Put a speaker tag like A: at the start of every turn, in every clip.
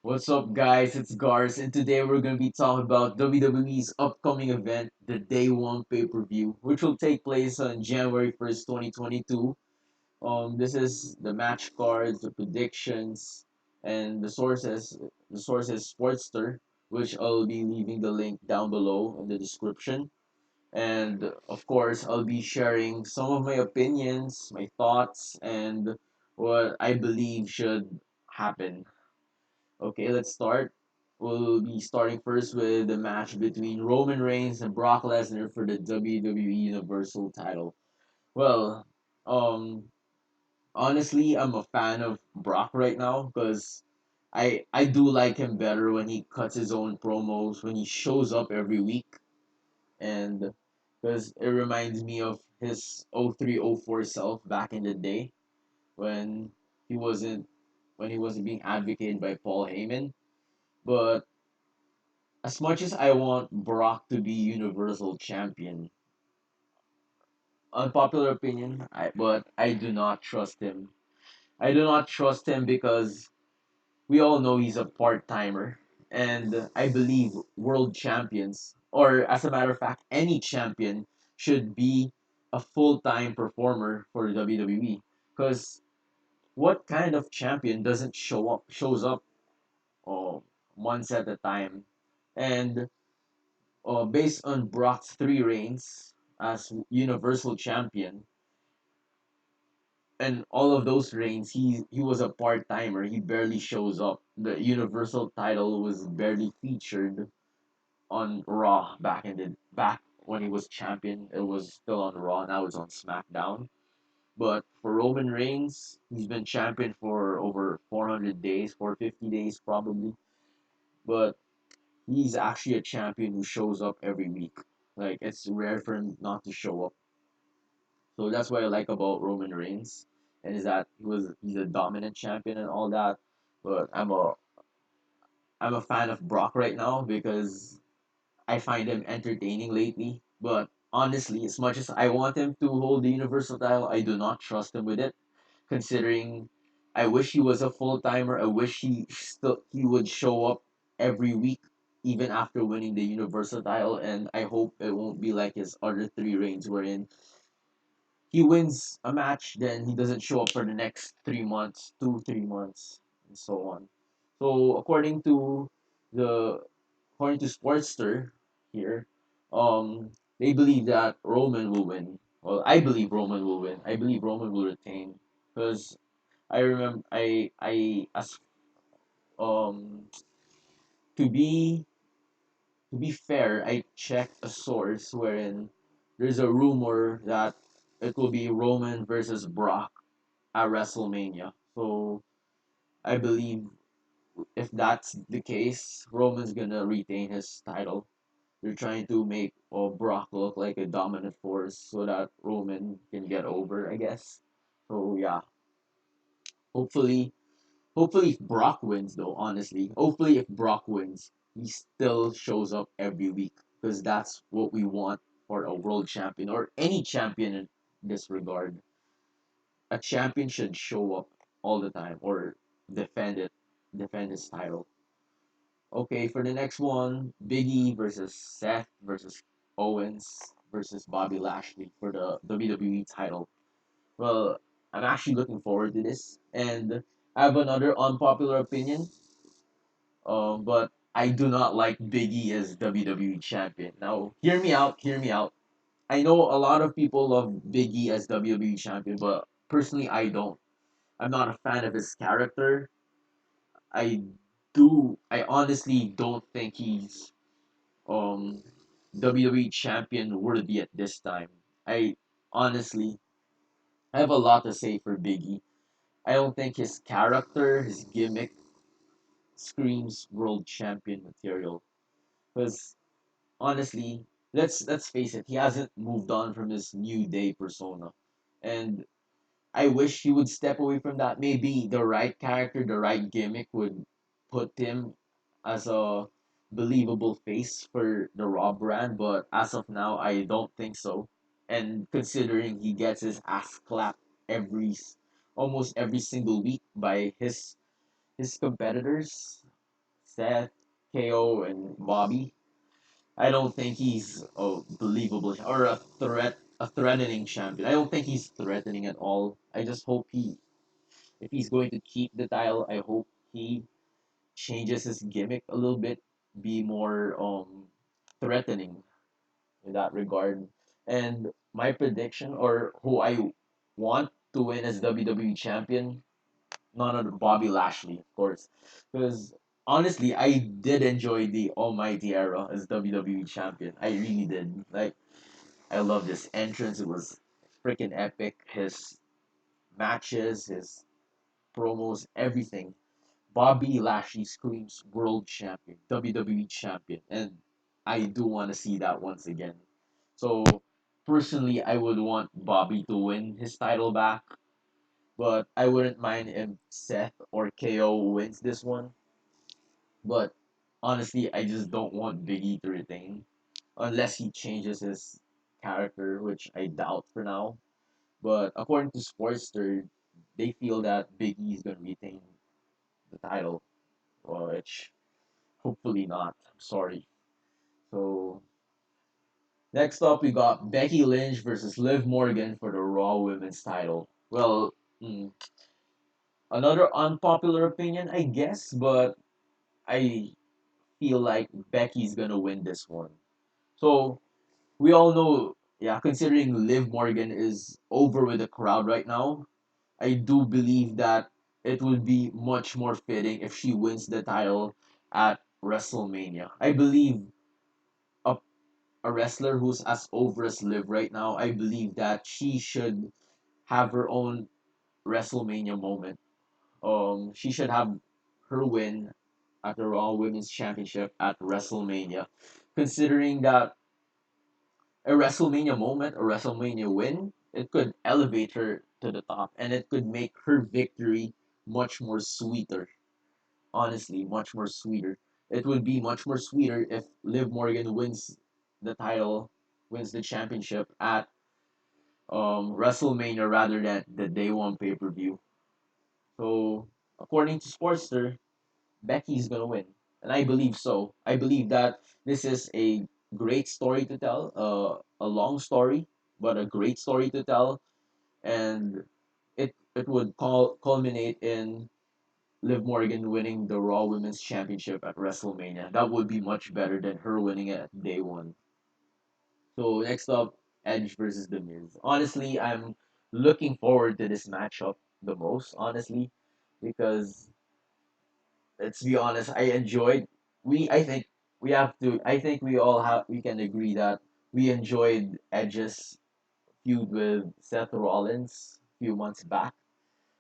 A: What's up, guys? It's Gars, and today we're going to be talking about WWE's upcoming event, the Day One pay per view, which will take place on January 1st, 2022. This is the match cards, the predictions, and the sources Sportster, which I'll be leaving the link down below in the description. And of course, I'll be sharing some of my opinions, my thoughts, and what I believe should happen. Okay, let's start. We'll be starting first with the match between Roman Reigns and Brock Lesnar for the WWE Universal title. Well, um, honestly, I'm a fan of Brock right now because I do like him better when he cuts his own promos, when he shows up every week, and because it reminds me of his 0304 self back in the day when he wasn't when he wasn't being advocated by Paul Heyman. But as much as I want Brock to be Universal Champion, unpopular opinion, but I do not trust him. I do not trust him because we all know he's a part timer, and I believe world champions, or as a matter of fact, any champion should be a full time performer for WWE. Because what kind of champion doesn't shows up uh, once at a time? And based on Brock's three reigns as Universal Champion, and all of those reigns, he was a part timer. He barely shows up. The Universal title was barely featured on Raw back when he was champion. It was still on Raw. Now it's on SmackDown. But for Roman Reigns, he's been champion for over 400 days, 450 days probably. But he's actually a champion who shows up every week. Like it's rare for him not to show up. So that's what I like about Roman Reigns, and is that he's a dominant champion and all that. But I'm a fan of Brock right now because I find him entertaining lately. But honestly, as much as I want him to hold the Universal title, I do not trust him with it. Considering I wish he was a full timer. I wish he would show up every week, even after winning the Universal title. And I hope it won't be like his other three reigns, wherein he wins a match, then he doesn't show up for the next 3 months, 3 months, and so on. So the according to Sportster here, they believe that Roman will win. Well, I believe Roman will win. I believe Roman will retain because I remember I as um to be to be fair, I checked a source wherein there's a rumor that it will be Roman versus Brock at WrestleMania. So I believe if that's the case, Roman's gonna retain his title. They're trying to make Brock look like a dominant force so that Roman can get over, I guess. So yeah, hopefully, hopefully if Brock wins though, honestly, hopefully if Brock wins, he still shows up every week because that's what we want for a world champion or any champion in this regard. A champion should show up all the time or defend it, defend his title. Okay, for the next one, Biggie versus Seth versus Owens versus Bobby Lashley for the WWE title. Well, I'm actually looking forward to this, and I have another unpopular opinion. But I do not like Biggie as WWE champion. Now, hear me out. Hear me out. I know a lot of people love Biggie as WWE champion, but personally, I don't. I'm not a fan of his character. I I honestly don't think he's um WWE champion worthy at this time. I honestly I have a lot to say for Biggie. I don't think his character, his gimmick screams world champion material. Because honestly, let's face it, he hasn't moved on from his New Day persona. And I wish he would step away from that. Maybe the right character, the right gimmick would put him as a believable face for the Raw brand, but as of now, I don't think so. And considering he gets his ass clapped every almost every single week by his competitors, Seth, KO, and Bobby. I don't think he's a believable or a threatening champion. I don't think he's threatening at all. I just hope if he's going to keep the title, I hope he changes his gimmick a little bit, be more threatening in that regard. And my prediction, or who I want to win as WWE champion, none other Bobby Lashley, of course, because honestly, I did enjoy the Almighty era as WWE champion. I really did. Like, I love this entrance. It was freaking epic. His matches, his promos, everything. Bobby Lashley screams world champion, WWE champion, and I do want to see that once again. So personally, I would want Bobby to win his title back, but I wouldn't mind if Seth or KO wins this one. But honestly, I just don't want Big E to retain unless he changes his character, which I doubt for now. But according to Sportster, they feel that Big E is gonna retain the title, which hopefully not. I'm sorry. So next up, we got Becky Lynch versus Liv Morgan for the Raw Women's title. Well, another unpopular opinion, I guess, but I feel like Becky's gonna win this one. So we all know, yeah, considering Liv Morgan is over with the crowd right now, I do believe that it would be much more fitting if she wins the title at WrestleMania. I believe a a wrestler who's as over as Liv right now, I believe that she should have her own WrestleMania moment. She should have her win at the Raw Women's Championship at WrestleMania, considering that a WrestleMania moment, a WrestleMania win, it could elevate her to the top, and it could make her victory much more sweeter. Honestly, much more sweeter. It would be much more sweeter if Liv Morgan wins the title, wins the championship at WrestleMania rather than the day one pay per view. So according to Sportster, Becky's gonna win, and I believe so. I believe that this is a great story to tell, a long story, but a great story to tell, and it would culminate in Liv Morgan winning the Raw Women's Championship at WrestleMania. That would be much better than her winning it at day one. So next up, Edge versus The Miz. Honestly, I'm looking forward to this matchup the most, honestly, because let's be honest, I enjoyed I think I think we can agree that we enjoyed Edge's feud with Seth Rollins a few months back,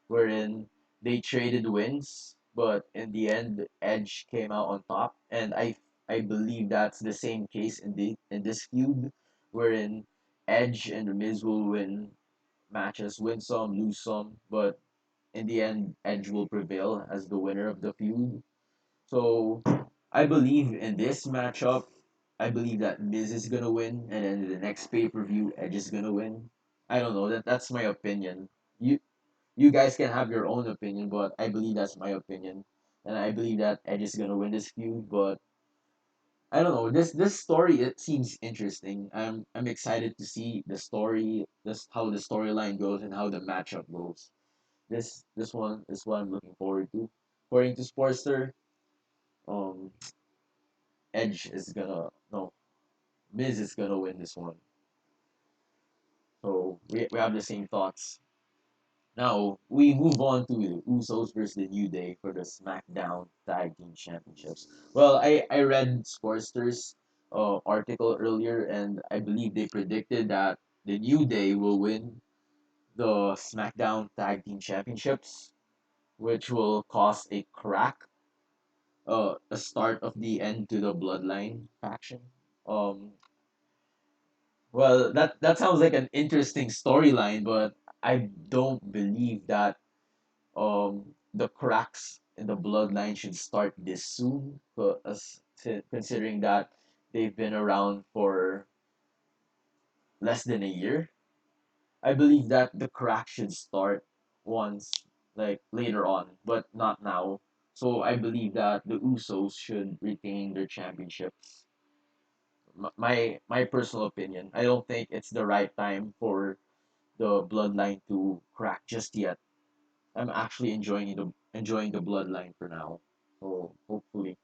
A: wherein they traded wins, but in the end Edge came out on top, and I believe that's the same case in this feud, wherein Edge and The Miz will win matches, win some, lose some, but in the end Edge will prevail as the winner of the feud. So I believe in this matchup, I believe that Miz is gonna win, and then the next pay per view, Edge is gonna win. I don't know. That's my opinion. You you guys can have your own opinion, but I believe that's my opinion, and I believe that Edge is gonna win this feud. But I don't know. This story it seems interesting. I'm excited to see the story, this how the storyline goes and how the matchup goes. This one is what I'm looking forward to. According to Sportster, um, Edge is gonna no Miz is gonna win this one. So we have the same thoughts. Now we move on to the Usos versus the New Day for the SmackDown Tag Team Championships. Well, I read Sportster's article earlier, and I believe they predicted that the New Day will win the SmackDown Tag Team Championships, which will cause a crack, a start of the end to the Bloodline faction. Um, Well, that sounds like an interesting storyline, but I don't believe that the cracks in the bloodline should start this soon, considering that they've been around for less than a year. I believe that the crack should start once like later on, but not now. So I believe that the Usos should retain their championships. My personal opinion. I don't think it's the right time for the bloodline to crack just yet. I'm actually enjoying the bloodline for now. So hopefully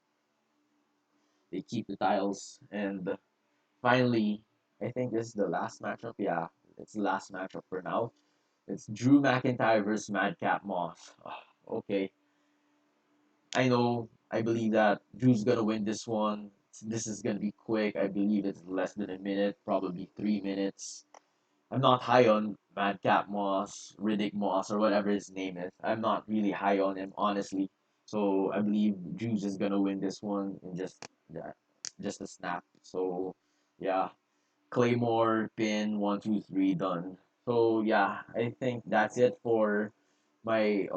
A: they keep the titles. And finally, I think this is the last matchup. Yeah, it's the last matchup for now. It's Drew McIntyre versus Madcap Moss. Okay, I know. I believe that Drew's gonna win this one. This is gonna be quick. I believe it's less than a minute, probably 3 minutes. I'm not high on Madcap Moss, Riddick Moss, or whatever his name is. I'm not really high on him, honestly. So I believe Juice is gonna win this one in yeah, just a snap. So yeah, Claymore pin 1 2 3 done. So yeah, I think that's it my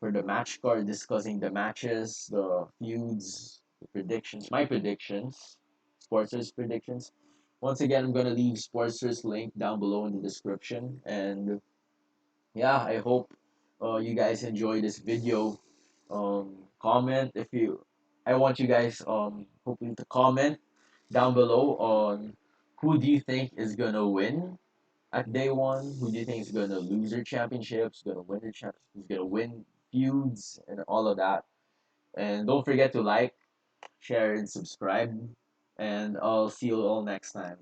A: for the match card discussing the matches, the feuds, the predictions, my predictions, Sportster's predictions. Once again, I'm gonna leave Sportster's link down below in the description. And yeah, I hope you guys enjoy this video. Comment if you. I want you guys hopefully to comment down below on who do you think is gonna win at day one. Who do you think is gonna lose their championships? Gonna win their championships? Who's gonna win feuds and all of that? And don't forget to like, share, and subscribe. And I'll see you all next time.